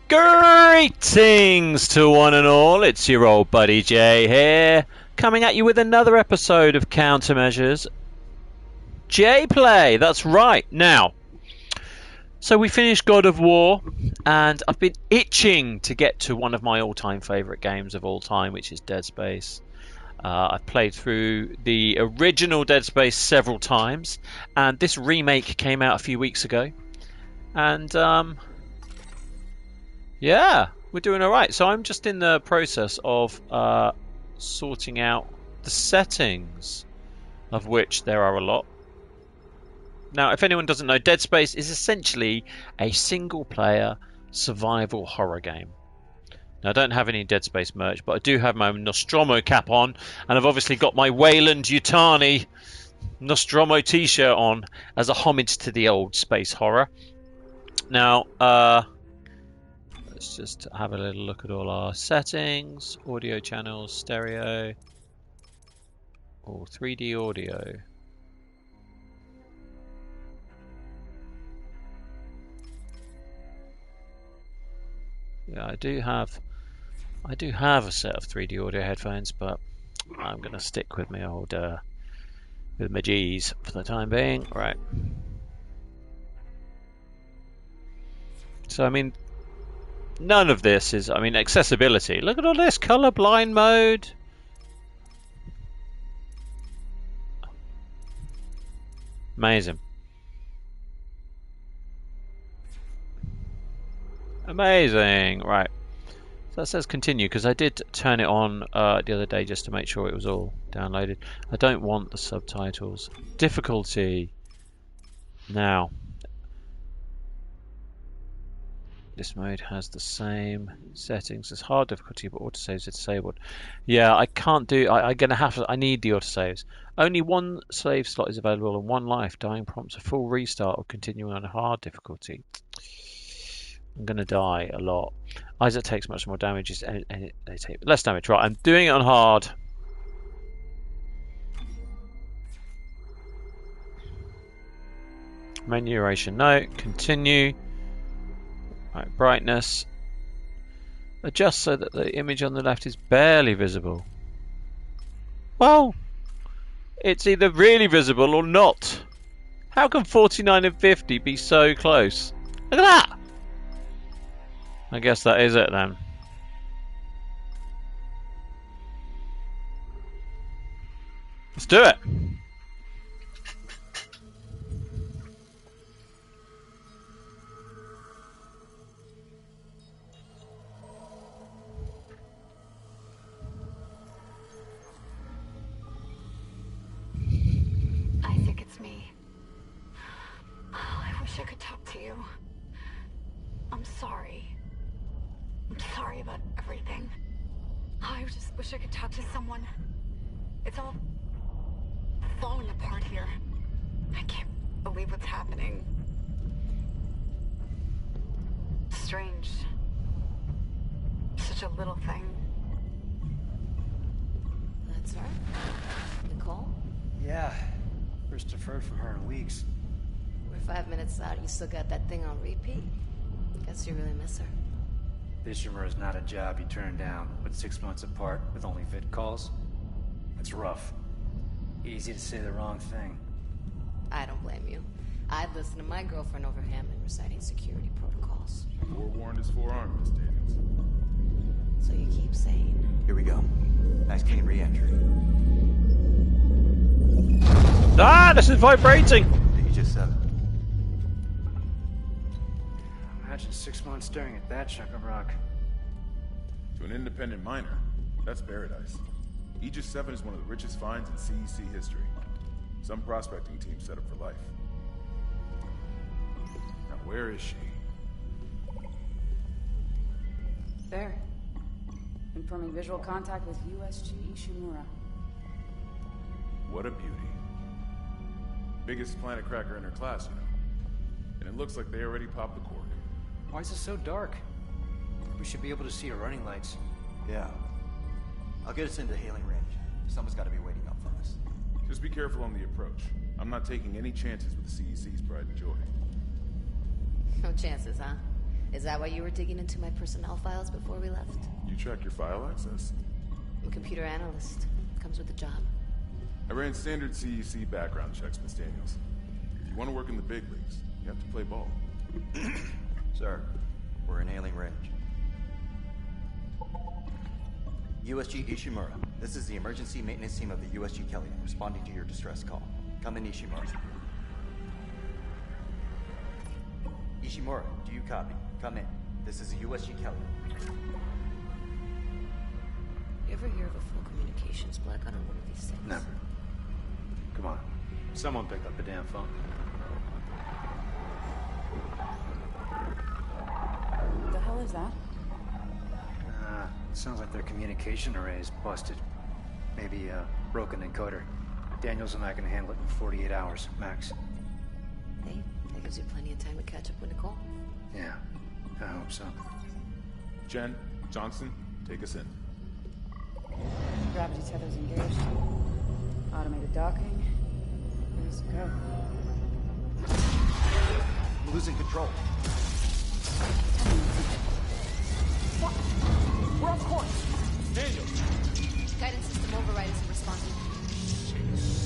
Greetings to one and all, it's your old buddy Jay here, coming at you with another episode of Countermeasures J Play, that's right. Now, so we finished God of War, and I've been itching to get to one of my all-time favourite games of all time, which is Dead Space. I've played through the original Dead Space several times, and this remake came out a few weeks ago, and yeah, we're doing alright. So I'm just in the process of sorting out the settings, of which there are a lot. Now, if anyone doesn't know, Dead Space is essentially a single-player survival horror game. Now, I don't have any Dead Space merch, but I do have my Nostromo cap on, and I've obviously got my Weyland-Yutani Nostromo t-shirt on as a homage to the old space horror. Now, let's just have a little look at all our settings. Audio channels, stereo, or 3D audio. Yeah, I do have a set of 3D audio headphones, but I'm gonna stick with my old with my G's for the time being. Right. So I mean, none of this is, I mean, accessibility. Look at all this colorblind mode. Amazing. Amazing. Right. So that says continue, because I did turn it on the other day just to make sure it was all downloaded. I don't want the subtitles. Difficulty. Now. This mode has the same settings as hard difficulty, but autosaves are disabled. Yeah, I can't do. I need the autosaves. Only one save slot is available and one life. Dying prompts a full restart or continuing on hard difficulty. I'm gonna die a lot. Isaac takes much more damage, and they take less damage. Right, I'm doing it on hard. Menu duration, no. Continue. Right, brightness. Adjust so that the image on the left is barely visible. Well, it's either really visible or not. How can 49 and 50 be so close? Look at that! I guess that is it then. Let's do it! Isaac, it's me. Oh, I wish I could talk to you. I'm sorry. I'm sorry about everything. I just wish I could talk to someone. It's all falling apart here. I can't believe what's happening. Strange. Such a little thing. That's right. Nicole? Yeah. First deferred from her in weeks. We're 5 minutes out. You still got that thing on repeat? Guess you really miss her. Fishermer is not a job you turn down, but 6 months apart with only vid calls. It's rough. Easy to say the wrong thing. I don't blame you. I'd listen to my girlfriend over Hammond reciting security protocols. Forewarned is forearmed, Miss Davis. So you keep saying. Here we go. Nice clean re-entry. Ah, this is vibrating! Aegis 7. Imagine 6 months staring at that chunk of rock. To an independent miner, that's paradise. Aegis 7 is one of the richest finds in CEC history. Some prospecting team set up for life. Now, where is she? There. Confirming visual contact with USG Ishimura. What a beauty. Biggest planet cracker in her class, you know. And it looks like they already popped the cork. Why is it so dark? We should be able to see her running lights. Yeah. I'll get us into hailing range. Someone's got to be waiting up for us. Just be careful on the approach. I'm not taking any chances with the CEC's pride and joy. No chances, huh? Is that why you were digging into my personnel files before we left? You track your file access? I'm a computer analyst. Comes with the job. I ran standard CEC background checks, Miss Daniels. If you want to work in the big leagues, you have to play ball. Sir, we're in hailing range. USG Ishimura, this is the emergency maintenance team of the USG Kelly, responding to your distress call. Come in, Ishimura. Ishimura, do you copy? Come in. This is the USG Kelly. You ever hear of a full communications blackout on one of these things? Never. Come on. Someone pick up the damn phone. What the hell is that? Sounds like their communication array is busted. Maybe a broken encoder. Daniels and I can handle it in 48 hours, max. Hey, that gives you plenty of time to catch up with Nicole. Yeah, I hope so. Jen, Johnson, take us in. Gravity tethers engaged. Automated docking. Let's go. I'm losing control. We're off course. Daniel. Guidance system override isn't responding.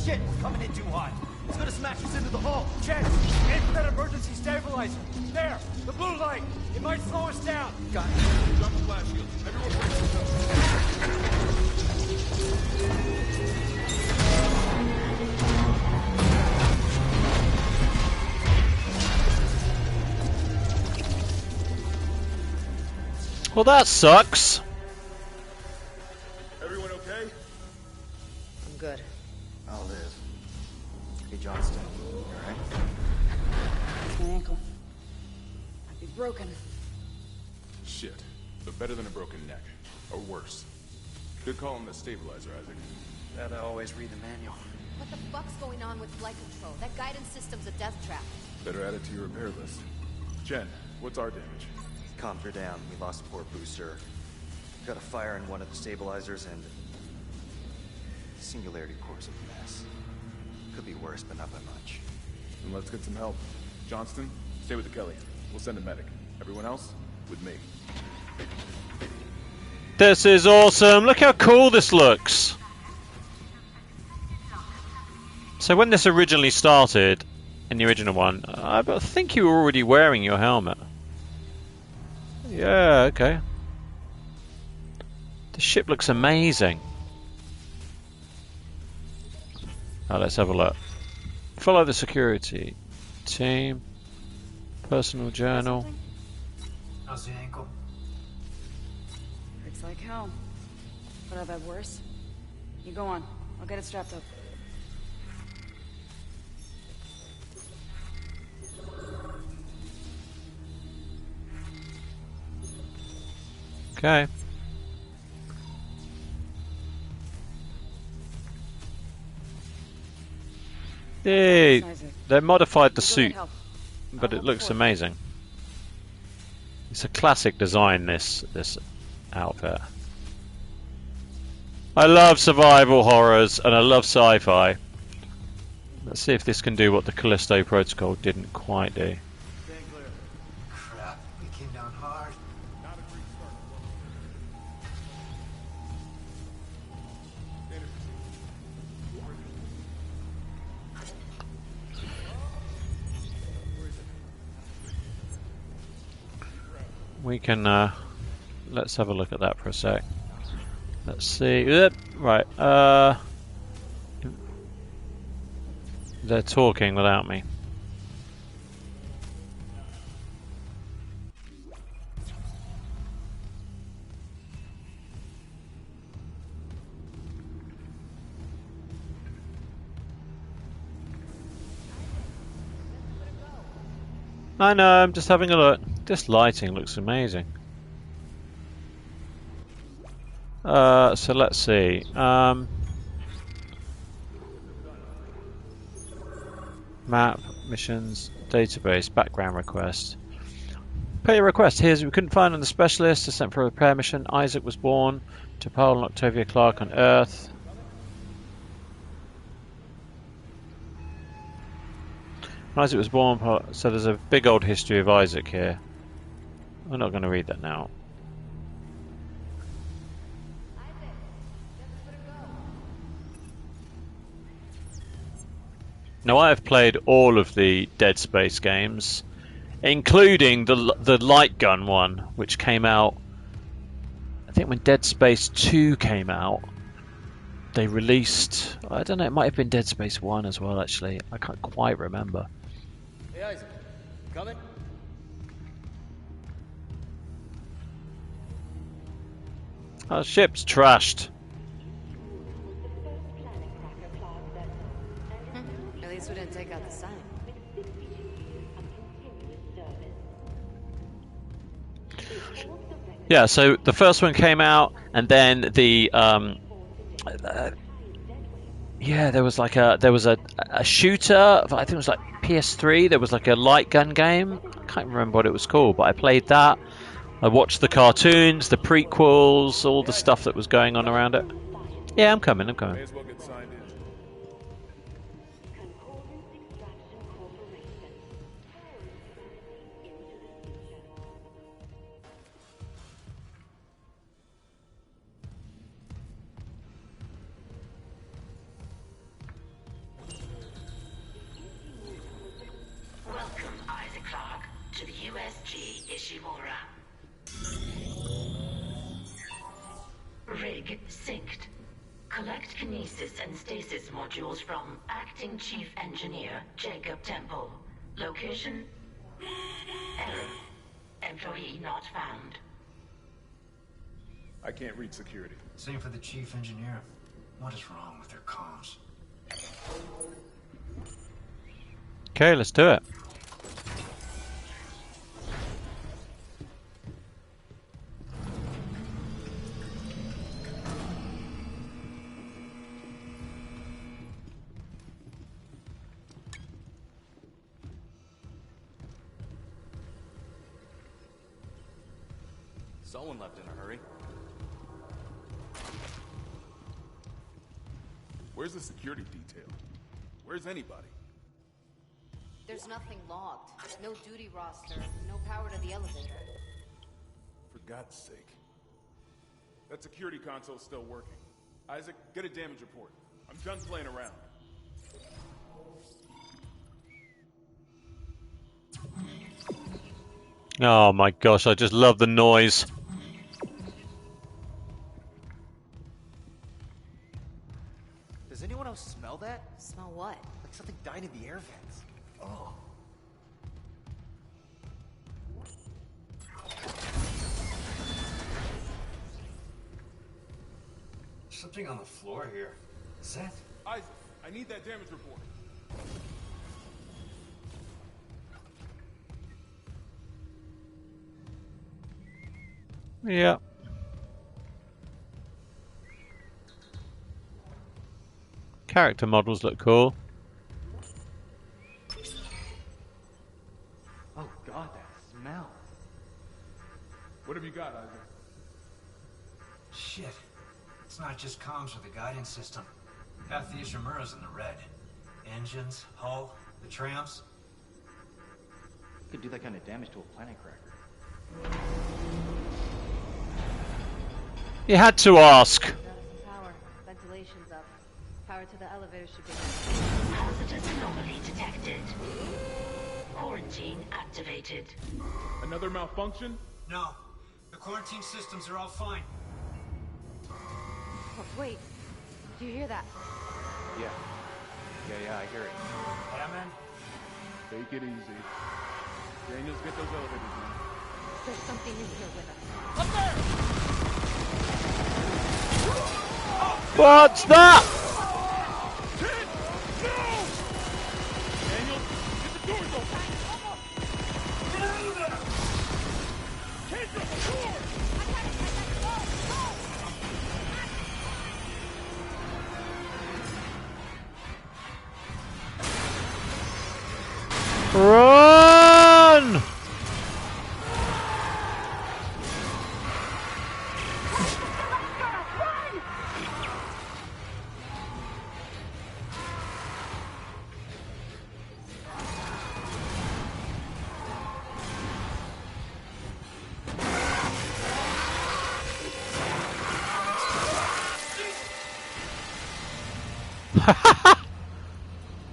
Shit, we're coming in too hot. It's gonna smash us into the hull. Jen, aim for that emergency stabilizer. There, the blue light. It might slow us down. Got it. Drop the flash shield. Everyone Well, that sucks. Everyone okay? I'm good. I'll live. Hey, Johnston, you alright? My ankle. Might be broken. Shit. But better than a broken neck. Or worse. Good call on the stabilizer, Isaac. Gotta always read the manual. What the fuck's going on with flight control? That guidance system's a death trap. Better add it to your repair list. Jen, what's our damage? Comms are down. We lost a port booster. Got a fire in one of the stabilizers, and the singularity core's a mess. Could be worse, but not by much. Then let's get some help. Johnston, stay with the Kelly. We'll send a medic. Everyone else, with me. This is awesome. Look how cool this looks. So when this originally started, in the original one, I think you were already wearing your helmet. Yeah, okay. The ship looks amazing. Now let's have a look. Follow the security team. Personal journal. How's the ankle? Hurts like hell. But I've had worse. You go on. I'll get it strapped up. Okay. Hey, they modified the suit, but it looks amazing. It's a classic design, this outfit. I love survival horrors and I love sci-fi. Let's see if this can do what the Callisto Protocol didn't quite do. Crap, we came down hard. We can, let's have a look at that for a sec. Let's see, right, they're talking without me. I know, I'm just having a look. This lighting looks amazing. So let's see. Map, missions, database, background request. Pay a request. Here's we couldn't find on the specialist. I sent for a repair mission. Isaac was born to Paul and Octavia Clark on Earth. Isaac was born, so there's a big old history of Isaac here. We're not going to read that now. Now I have played all of the Dead Space games, including the light gun one, which came out, I think when Dead Space 2 came out, they released, I don't know, it might have been Dead Space 1 as well actually, I can't quite remember. Hey, Isaac. Coming? Our ship's trashed. At least we didn't take out the sign. Yeah, so the first one came out, and then the yeah, there was a shooter. I think it was like PS3. There was like a light gun game. I can't remember what it was called, but I played that. I watched the cartoons, the prequels, all the stuff that was going on around it. Yeah, I'm coming. May as well get signed in. Welcome, Isaac Clarke, to the USG Ishimura. Rig synced. Collect kinesis and stasis modules from Acting Chief Engineer Jacob Temple. Location? Error. Employee not found. I can't reach security. Same for the chief engineer. What is wrong with their comms? Okay, let's do it. Someone left in a hurry. Where's the security detail? Where's anybody? There's nothing logged. No duty roster. No power to the elevator. For God's sake. That security console's still working. Isaac, get a damage report. I'm done playing around. Oh my gosh, I just love the noise. Does anyone else smell that? Smell what? Like something died in the air vents. Oh. Something on the floor here. Is that? Isaac, I need that damage report. Yeah. Character models look cool. Oh God, that smell. What have you got, Isaac? Shit. It's not just comms or the guidance system. Half the Ishimura's in the red. Engines, hull, the trams. Could do that kind of damage to a planet cracker. You had to ask. Power. Ventilation's up. Power to the elevator should be. Hazardous anomaly detected. Quarantine activated. Another malfunction? No. The quarantine systems are all fine. Oh, wait. Do you hear that? Yeah. Yeah, I hear it. Hammond? Take it easy. Daniels, get those elevators in. There's something in here with us. What's that? Daniels, get the doors open! Get out of there! Kids, the door! Run!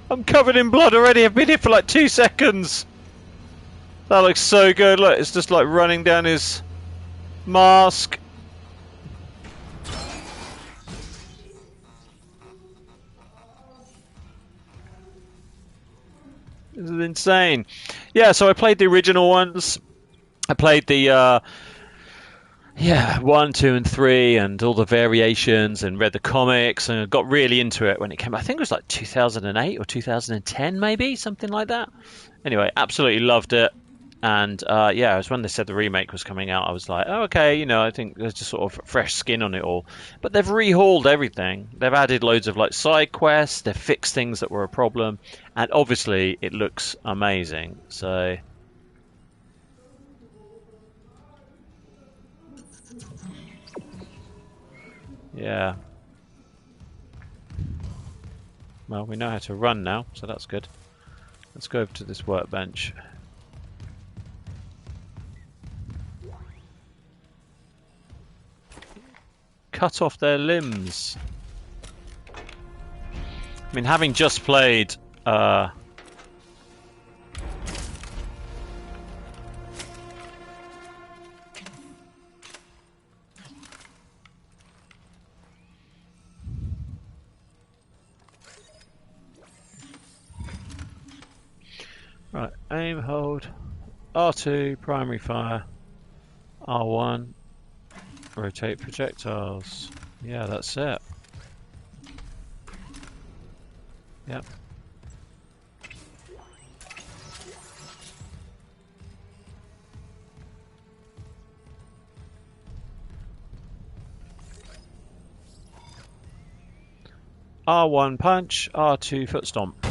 I'm covered in blood already. I've been here for like 2 seconds. That looks so good. Look, it's just like running down his mask. This is insane. Yeah, so I played the original ones. I played the 1, 2, and 3, and all the variations, and read the comics, and got really into it when it came out. I think it was like 2008 or 2010, maybe something like that. Anyway, absolutely loved it. And yeah, it was when they said the remake was coming out, I was like, oh, okay, you know, I think there's just sort of fresh skin on it all. But they've rehauled everything. They've added loads of like side quests. They've fixed things that were a problem, and obviously it looks amazing. So yeah. Well, we know how to run now, so that's good. Let's go over to this workbench. Cut off their limbs. I mean, having just played right, aim, hold, R2, primary fire, R1, rotate projectiles. Yeah, that's it. Yep. R1 punch, R2 foot stomp.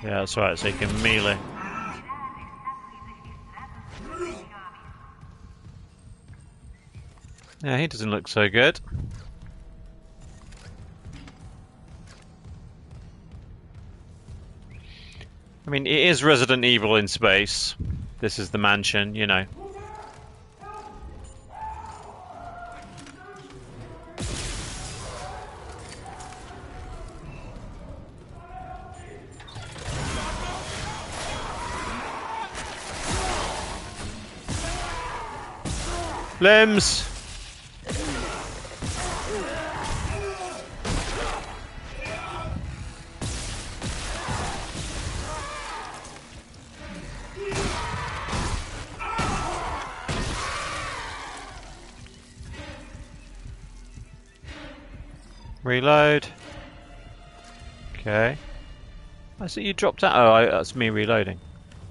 Yeah, that's right, so you can melee. Yeah, he doesn't look so good. I mean, it is Resident Evil in space. This is the mansion, you know. Limbs! Reload. Okay. I see you dropped out. Oh, that's me reloading.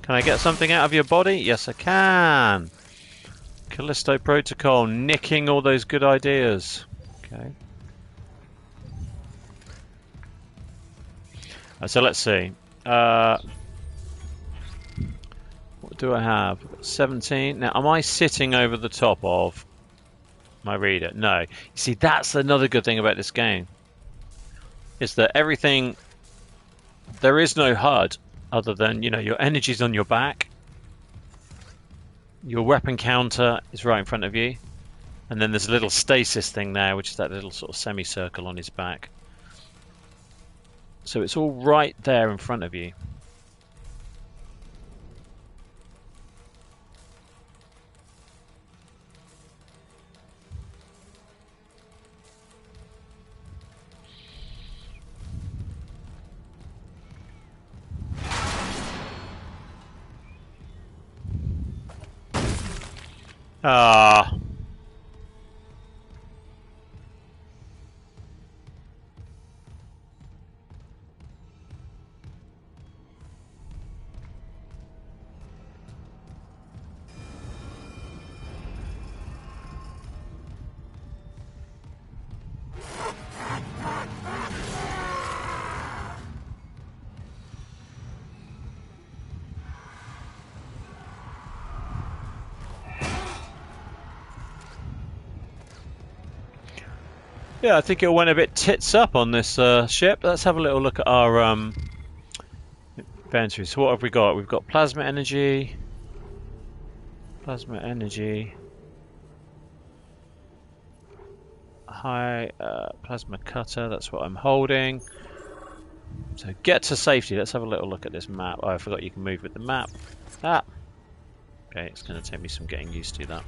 Can I get something out of your body? Yes, I can. Callisto Protocol, nicking all those good ideas. Okay. So let's see. What do I have? 17. Now, am I sitting over the top of my reader? No. You see, that's another good thing about this game. Is that everything... There is no HUD other than, you know, your energy's on your back. Your weapon counter is right in front of you. And then there's a little stasis thing there, which is that little sort of semicircle on his back. So it's all right there in front of you. Ah. Yeah, I think it went a bit tits up on this ship. Let's have a little look at our inventory. So what have we got? We've got plasma energy. Plasma energy. high plasma cutter. That's what I'm holding. So get to safety. Let's have a little look at this map. Oh, I forgot you can move with the map. Ah. Okay, it's going to take me some getting used to that.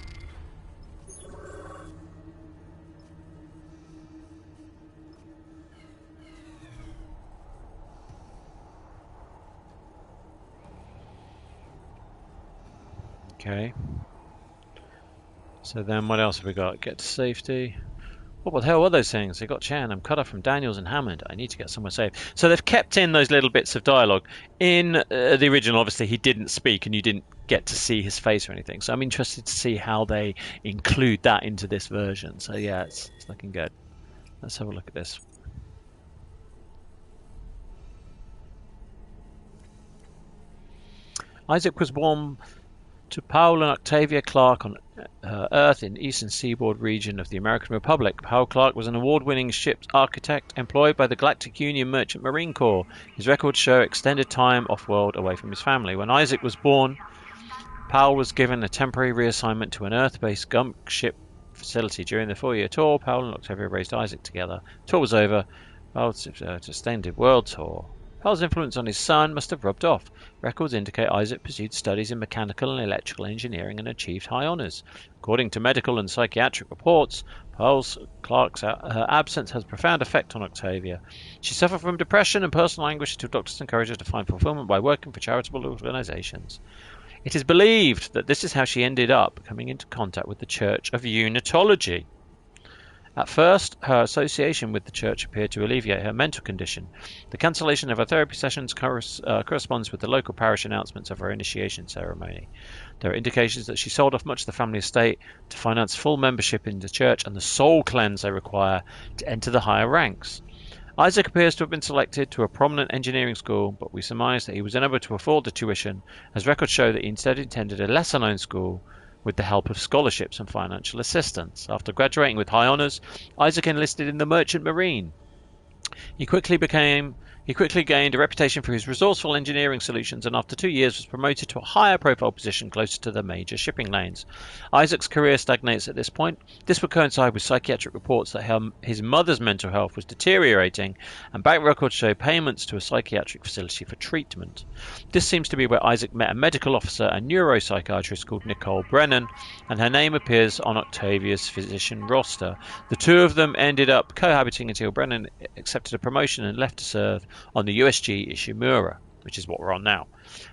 Okay. So then what else have we got? Get to safety. What the hell were those things? They got Chan. I'm cut off from Daniels and Hammond. I need to get somewhere safe. So they've kept in those little bits of dialogue. In the original, obviously, he didn't speak and you didn't get to see his face or anything. So I'm interested to see how they include that into this version. So yeah, it's looking good. Let's have a look at this. Isaac was born to Paul and Octavia Clark on Earth in the eastern seaboard region of the American Republic. Paul Clark was an award-winning ship's architect employed by the Galactic Union Merchant Marine Corps. His records show extended time off-world away from his family. When Isaac was born, Paul was given a temporary reassignment to an Earth-based gunk ship facility. During the 4-year tour, Paul and Octavia raised Isaac together. The tour was over. Paul's extended world tour. Paul's influence on his son must have rubbed off. Records indicate Isaac pursued studies in mechanical and electrical engineering and achieved high honours. According to medical and psychiatric reports, Clark's absence has a profound effect on Octavia. She suffered from depression and personal anguish until doctors encouraged her to find fulfillment by working for charitable organisations. It is believed that this is how she ended up coming into contact with the Church of Unitology. At first, her association with the church appeared to alleviate her mental condition. The cancellation of her therapy sessions corresponds with the local parish announcements of her initiation ceremony. There are indications that she sold off much of the family estate to finance full membership in the church and the soul cleanse they require to enter the higher ranks. Isaac appears to have been selected to a prominent engineering school, but we surmise that he was unable to afford the tuition, as records show that he instead attended a lesser-known school with the help of scholarships and financial assistance. After graduating with high honours, Isaac enlisted in the Merchant Marine. He quickly gained a reputation for his resourceful engineering solutions, and after 2 years was promoted to a higher profile position closer to the major shipping lanes. Isaac's career stagnates at this point. This would coincide with psychiatric reports that his mother's mental health was deteriorating, and bank records show payments to a psychiatric facility for treatment. This seems to be where Isaac met a medical officer and neuropsychiatrist called Nicole Brennan, and her name appears on Octavia's physician roster. The two of them ended up cohabiting until Brennan accepted a promotion and left to serve on the USG Ishimura, which is what we're on now.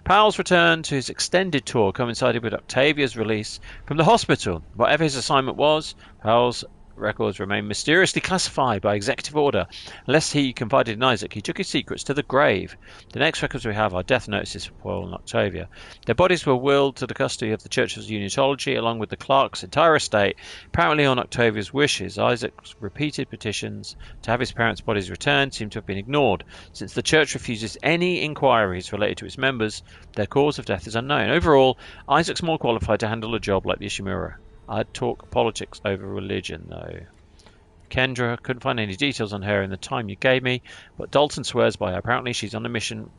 Powell's return to his extended tour coincided with Octavia's release from the hospital. Whatever his assignment was, Powell's records remain mysteriously classified by executive order. Unless he confided in Isaac, he took his secrets to the grave. The next records we have are death notices for Paul and Octavia. Their bodies were willed to the custody of the Church of Unitology, along with the Clark's entire estate, apparently on Octavia's wishes. Isaac's repeated petitions to have his parents' bodies returned seem to have been ignored. Since the Church refuses any inquiries related to its members, their cause of death is unknown. Overall, Isaac's more qualified to handle a job like the Ishimura. I'd talk politics over religion, though. Kendra, couldn't find any details on her in the time you gave me, but Dalton swears by her. Apparently she's on the mission.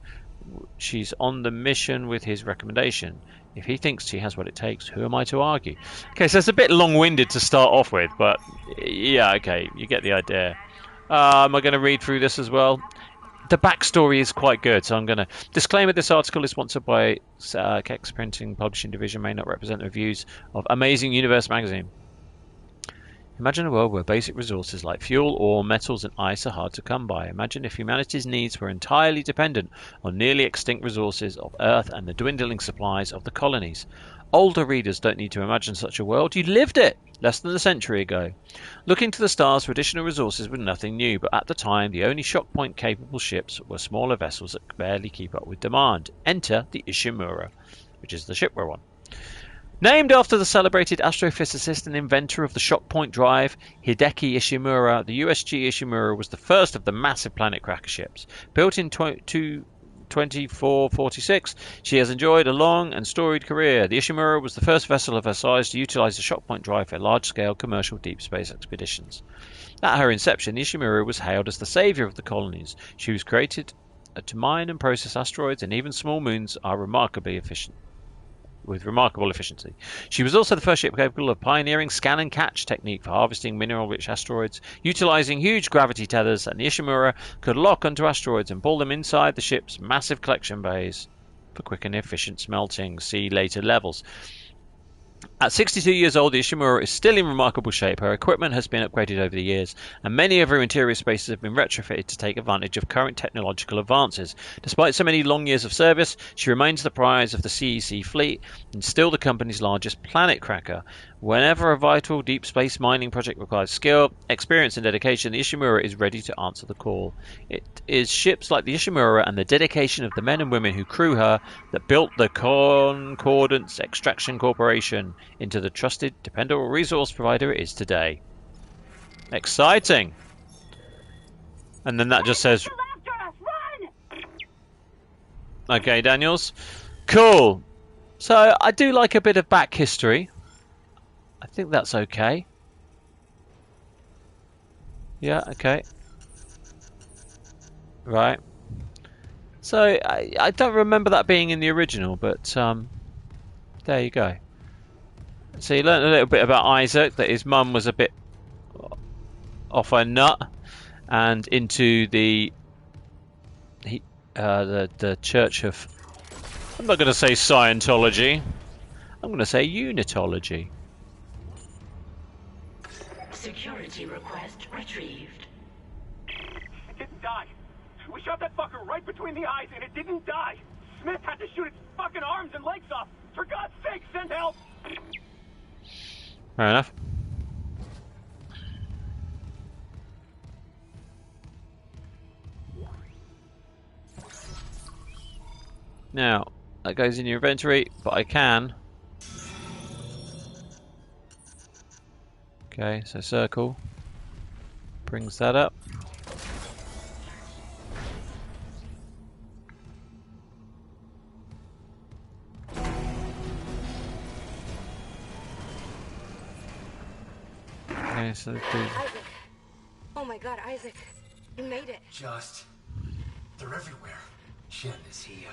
She's on the mission with his recommendation. If he thinks she has what it takes, who am I to argue? Okay, so it's a bit long-winded to start off with, but yeah, okay, you get the idea. Am I going to read through this as well? The backstory is quite good, so I'm going to disclaimer this article is sponsored by Kex Printing Publishing Division, may not represent the views of Amazing Universe magazine. Imagine a world where basic resources like fuel, ore, metals and ice are hard to come by. Imagine if humanity's needs were entirely dependent on nearly extinct resources of Earth and the dwindling supplies of the colonies. Older readers don't need to imagine such a world. You lived it less than a century ago. Looking to the stars for additional resources was nothing new, but at the time the only shock point capable ships were smaller vessels that could barely keep up with demand. Enter the Ishimura, which is the ship we're on. Named after the celebrated astrophysicist and inventor of the shock point drive, Hideki Ishimura, the USG Ishimura was the first of the massive planet cracker ships. Built in 2446, she has enjoyed a long and storied career. The Ishimura was the first vessel of her size to utilize the shock point drive for large-scale commercial deep space expeditions. At her inception, the Ishimura was hailed as the savior of the colonies. She was created to mine and process asteroids, and even small moons are remarkably efficient. with remarkable efficiency. She was also the first ship capable of pioneering scan and catch technique for harvesting mineral-rich asteroids, utilizing huge gravity tethers, and the Ishimura could lock onto asteroids and pull them inside the ship's massive collection bays for quick and efficient smelting. See later levels. At 62 years old, the Ishimura is still in remarkable shape. Her equipment has been upgraded over the years, and many of her interior spaces have been retrofitted to take advantage of current technological advances. Despite so many long years of service, she remains the prize of the CEC fleet and still the company's largest planet cracker. Whenever a vital deep space mining project requires skill, experience and dedication, the Ishimura is ready to answer the call. It is ships like the Ishimura and the dedication of the men and women who crew her that built the Concordance Extraction Corporation into the trusted, dependable resource provider it is today. Exciting! And then that just says... Okay, Daniels. Cool. So, I do like a bit of back history. I think that's okay. Yeah, okay. Right. So, I don't remember that being in the original, but there you go. So you learned a little bit about Isaac, that his mum was a bit off her nut and into the church of... I'm not going to say Scientology. I'm going to say Unitology. Security request retrieved. It didn't die. We shot that fucker right between the eyes and it didn't die. Smith had to shoot its fucking arms and legs off. For God's sake, send help! Fair enough. Now, that goes in your inventory, but I can. Okay, so circle brings that up. Okay, so Isaac. Oh my God, Isaac. You made it. They're everywhere. Shen, is he,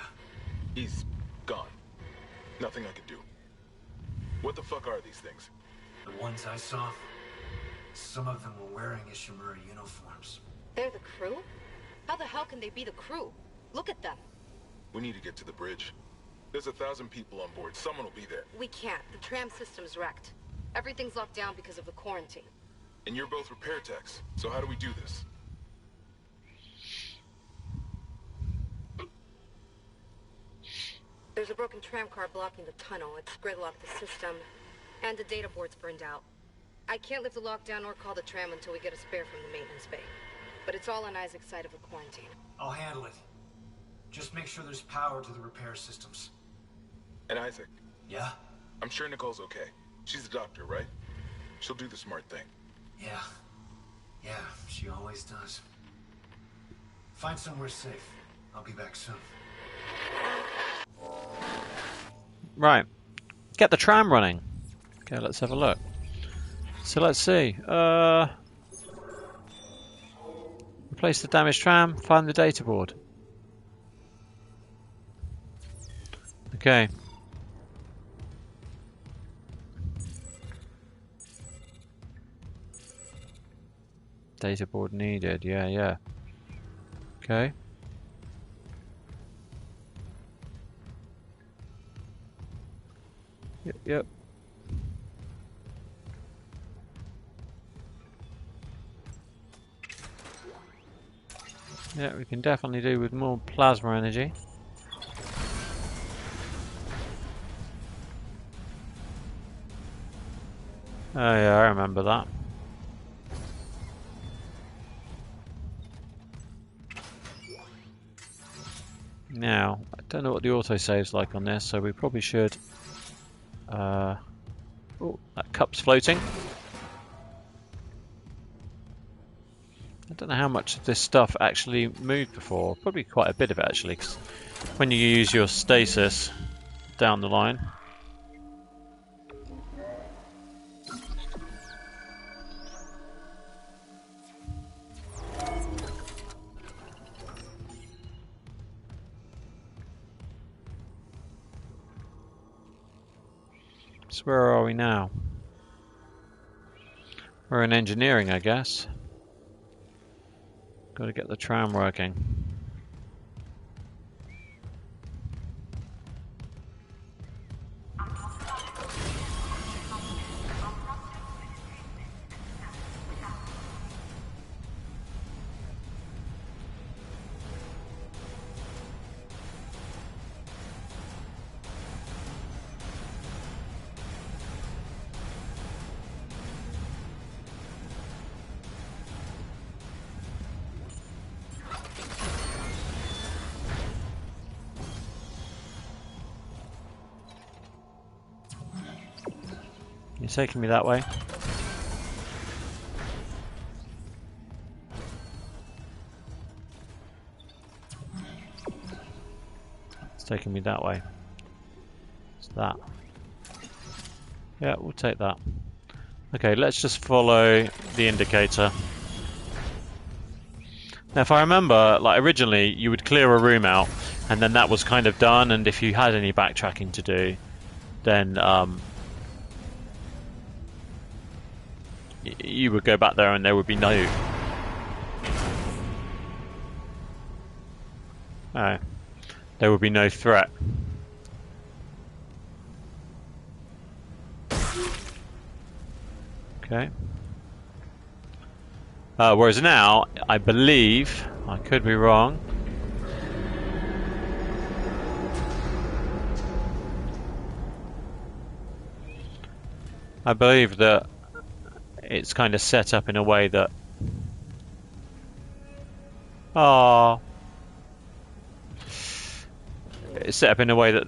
He's gone. Nothing I can do. What the fuck are these things? The ones I saw, some of them were wearing Ishimura uniforms. They're the crew? How the hell can they be the crew? Look at them. We need to get to the bridge. There's 1,000 people on board. Someone will be there. We can't. The tram system's wrecked. Everything's locked down because of the quarantine. And you're both repair techs. So how do we do this? There's a broken tram car blocking the tunnel. It's gridlocked the system. And the data board's burned out. I can't lift the lockdown or call the tram until we get a spare from the maintenance bay. But it's all on Isaac's side of the quarantine. I'll handle it. Just make sure there's power to the repair systems. And Isaac? Yeah? I'm sure Nicole's okay. She's a doctor, right? She'll do the smart thing. Yeah, she always does. Find somewhere safe. I'll be back soon. Right. Get the tram running. Okay, let's have a look. So let's see. Replace the damaged tram, find the data board. Okay. Data board needed, yeah. Okay. Yep. Yeah, we can definitely do with more plasma energy. Oh yeah, I remember that. Now, I don't know what the autosave's like on this, so we probably should... oh, that cup's floating. I don't know how much of this stuff actually moved before. Probably quite a bit of it actually, 'cause when you use your stasis down the line. So where are we now? We're in engineering, I guess. Got to get the tram working. You're taking me that way. It's taking me that way. It's that. Yeah, we'll take that. Okay, let's just follow the indicator. Now, if I remember, like originally, you would clear a room out, and then that was kind of done. And if you had any backtracking to do, then you would go back there, and there would be no. There would be no threat. Okay. Whereas now, I believe, I could be wrong. I believe that it's kind of set up in a way that. It's set up in a way that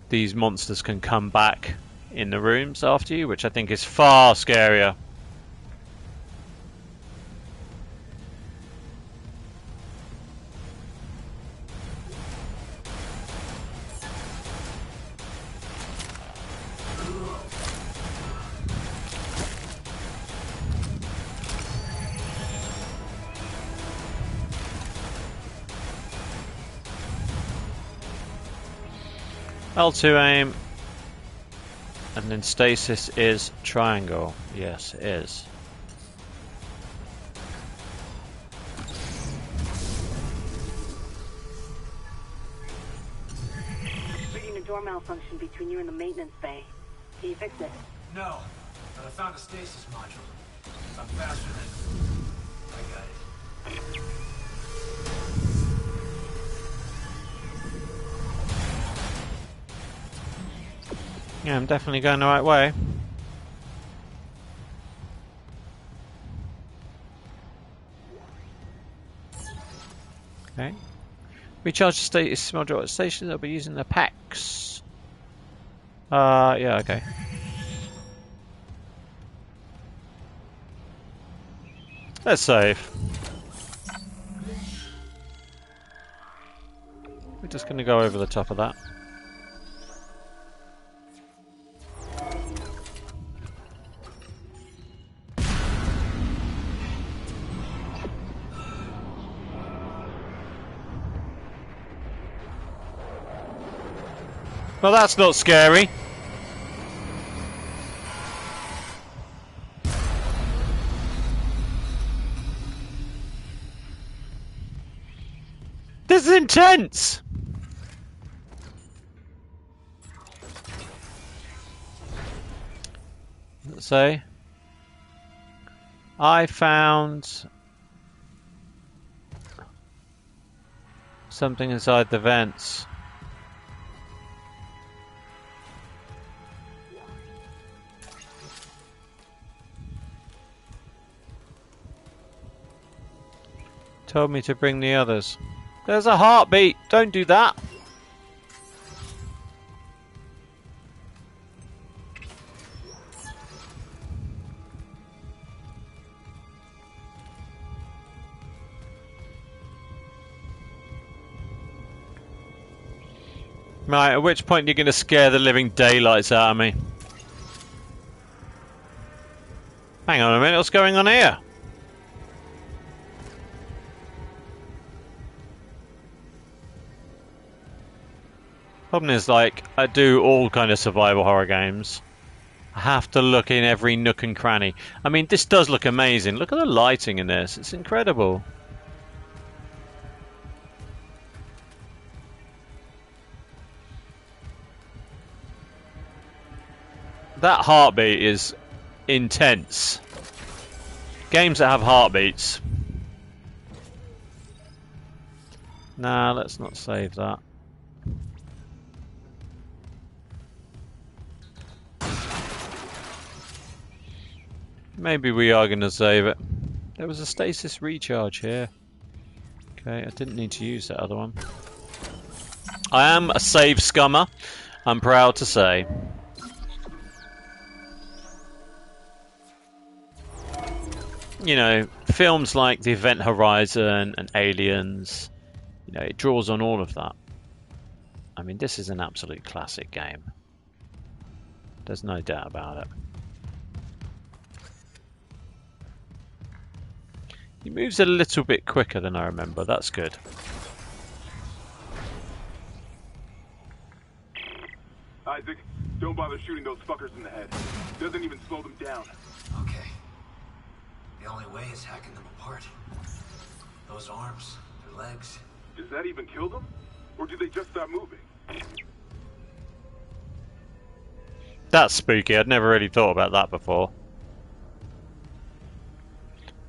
these monsters can come back in the rooms after you, which I think is far scarier. L2 aim, and then stasis is triangle. Yes, it is. Reading a door malfunction between you and the maintenance bay. Can you fix it? No, but I found a stasis module. I'm faster than... I got it. Yeah, I'm definitely going the right way. Okay. Recharge the status module at stations. I'll be using the packs. Yeah, okay. Let's save. We're just going to go over the top of that. Well, that's not scary. This is intense. Let's say I found something inside the vents. Told me to bring the others. There's a heartbeat. Don't do that. Right, at which point you're going to scare the living daylights out of me. Hang on a minute, what's going on here? Problem is, like, I do all kind of survival horror games. I have to look in every nook and cranny. I mean, this does look amazing. Look at the lighting in this. It's incredible. That heartbeat is intense. Games that have heartbeats. Nah, let's not save that. Maybe we are going to save it. There was a stasis recharge here. Okay, I didn't need to use that other one. I am a save scummer, I'm proud to say. You know, films like The Event Horizon and Aliens, you know, it draws on all of that. I mean, this is an absolute classic game. There's no doubt about it. He moves a little bit quicker than I remember. That's good. Isaac, don't bother shooting those fuckers in the head. Doesn't even slow them down. Okay. The only way is hacking them apart. Those arms, their legs. Does that even kill them? Or do they just stop moving? That's spooky. I'd never really thought about that before.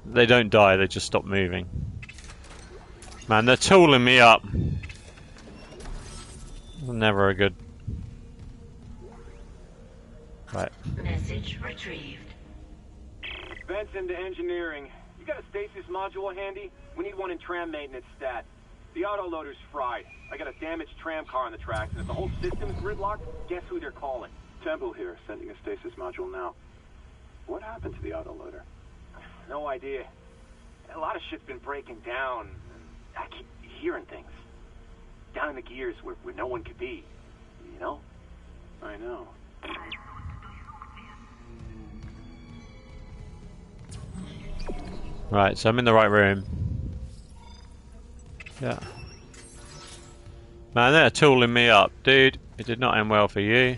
They don't die, they just stop moving. Man, they're tooling me up. Never a good... Right. Message retrieved. Vents into engineering. You got a stasis module handy? We need one in tram maintenance stat. The autoloader's fried. I got a damaged tram car on the tracks, and if the whole system's gridlocked, guess who they're calling? Temple here, sending a stasis module now. What happened to the autoloader? No idea. A lot of shit's been breaking down. I keep hearing things. Down in the gears where no one could be. You know? I know. Right, so I'm in the right room. Yeah. Man, they're tooling me up. Dude, it did not end well for you.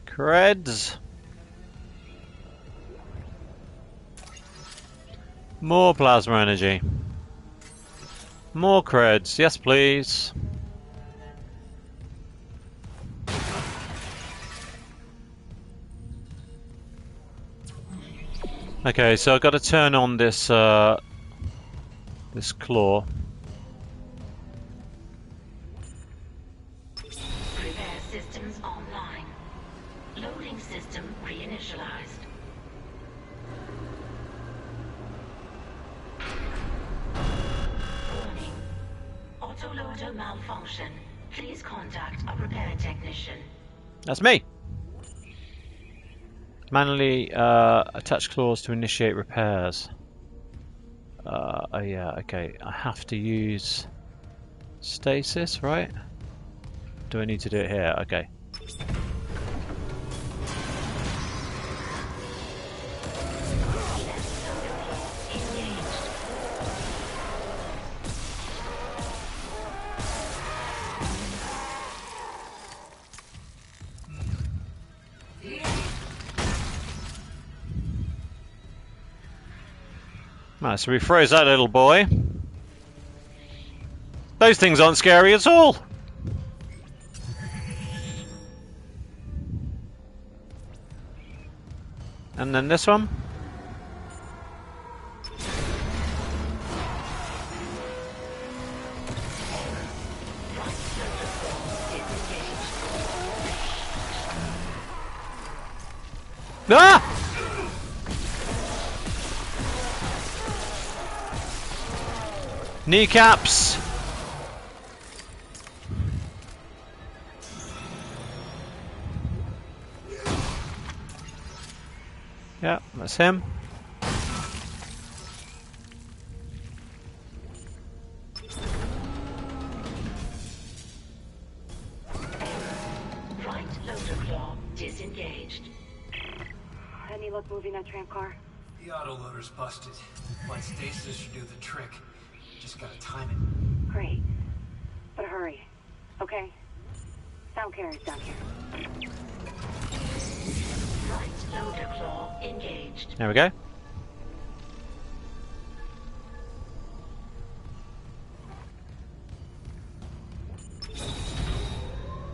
Creds. More plasma energy. More creds. Yes, please. Okay, so I've got to turn on this this claw. Repair systems online. Loading system reinitialized. Warning. Autoloader malfunction. Please contact a repair technician. That's me. Manually attach claws to initiate repairs. Oh yeah, okay. I have to use stasis, right? Do I need to do it here? Okay. Right, so we froze that little boy. Those things aren't scary at all. And then this one. Ah! Kneecaps! Yeah, that's him. Right loader claw disengaged. Any luck moving that tram car? The autoloader's busted, but stasis should do the trick. Just gotta time it. Great. But hurry. Okay? Sound carriers down here. Right loader claw engaged. There we go.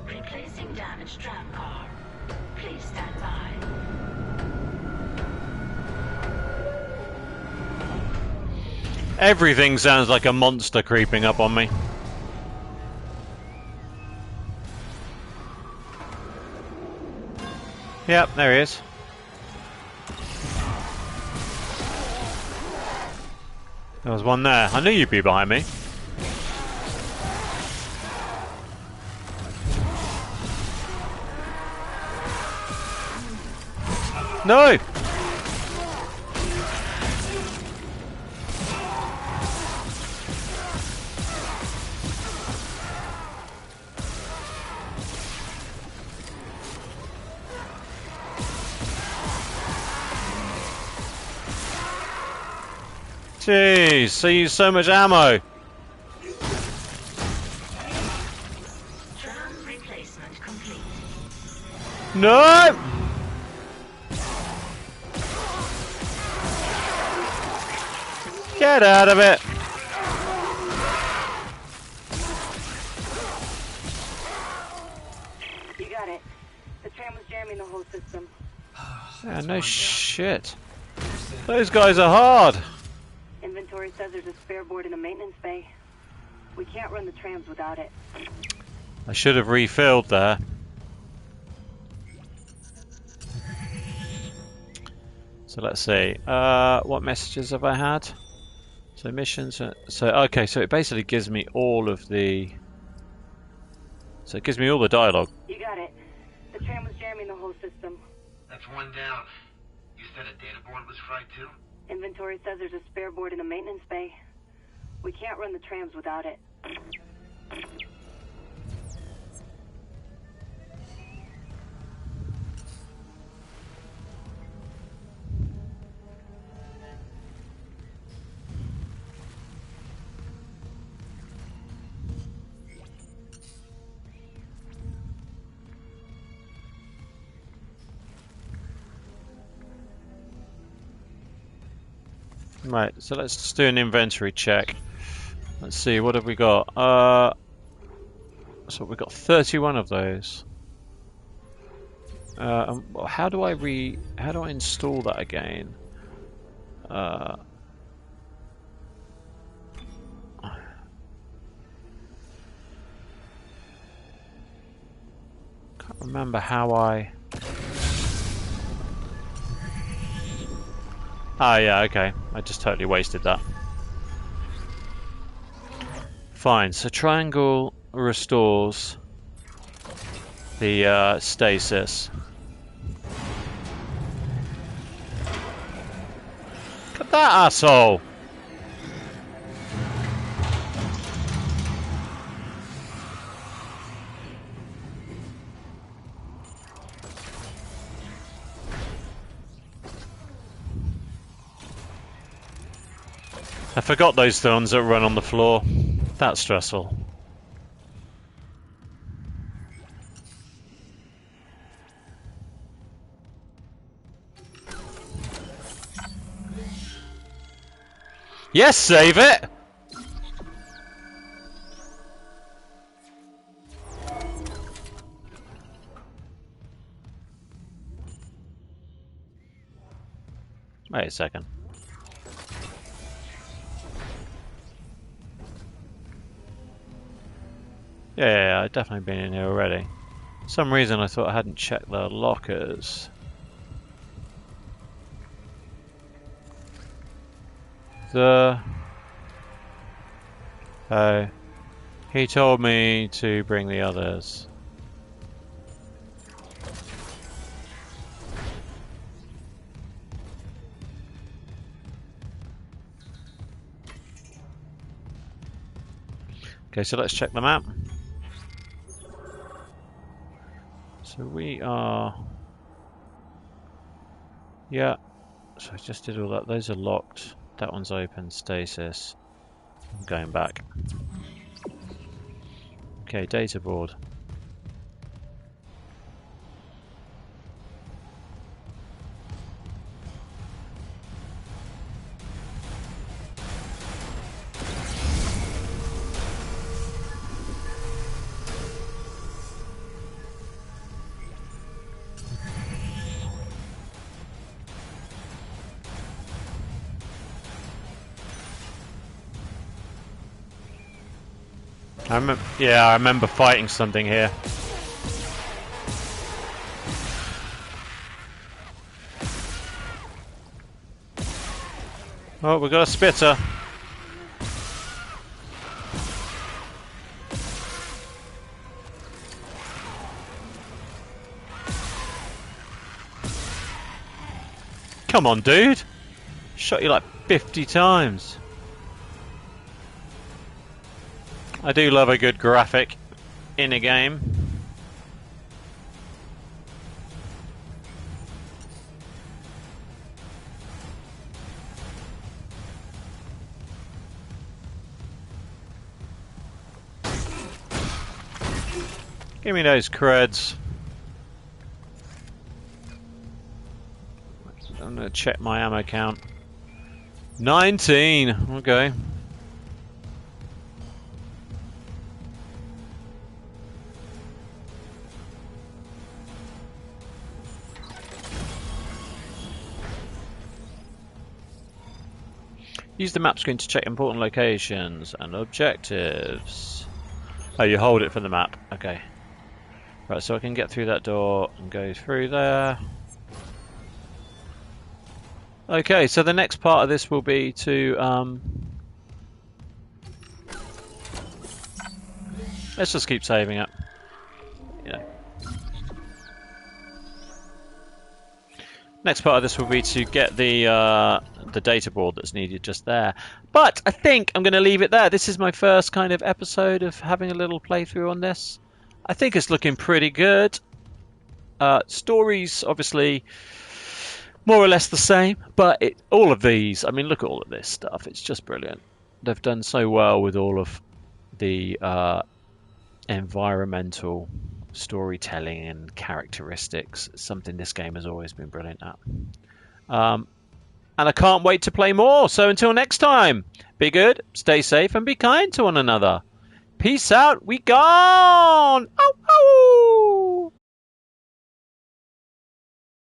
Replacing damaged tram car. Please stand by. Everything sounds like a monster creeping up on me. Yep, there he is. There was one there. I knew you'd be behind me. No! Jeez, I use so much ammo. Tram replacement complete. No! Get out of it! You got it. The tram was jamming the whole system. Yeah, no shit. Those guys are hard. Inventory says there's a spare board in the maintenance bay. We can't run the trams without it. I should have refilled there. So let's see. What messages have I had? So missions. So okay. So it basically gives me all of the. So it gives me all the dialogue. You got it. The tram was jamming the whole system. That's one down. You said a data board was fried too? Inventory says there's a spare board in the maintenance bay. We can't run the trams without it. Right, so let's just do an inventory check. Let's see, what have we got? So we've got 31 of those. How do I install that again? Can't remember how I. Ah, yeah, okay. I just totally wasted that. Fine, so triangle restores the stasis. Look at that asshole! I forgot those thorns that run on the floor. That's stressful. Yes, save it! Wait a second. Yeah, I've definitely been in here already. For some reason I thought I hadn't checked the lockers. Oh, he told me to bring the others. Okay, so let's check the map. So we are... Yeah. So I just did all that. Those are locked. That one's open. Stasis. I'm going back. Okay, data board. I remember fighting something here. Oh, we got a spitter. Come on, dude. Shot you like 50 times. I do love a good graphic in a game. Give me those creds. I'm going to check my ammo count. 19. Okay. Use the map screen to check important locations and objectives. Oh, you hold it for the map. Okay. Right, so I can get through that door and go through there. Okay, so the next part of this will be to... let's just keep saving it. You know. Next part of this will be to get the data board that's needed just there. But I think I'm going to leave it there. This is my first kind of episode of having a little playthrough on this. I think it's looking pretty good. Stories, obviously, more or less the same. But all of these, I mean, look at all of this stuff. It's just brilliant. They've done so well with all of the environmental storytelling and characteristics. It's something this game has always been brilliant at. And I can't wait to play more. So until next time, be good, stay safe, and be kind to one another. Peace out. We gone. Ow, ow.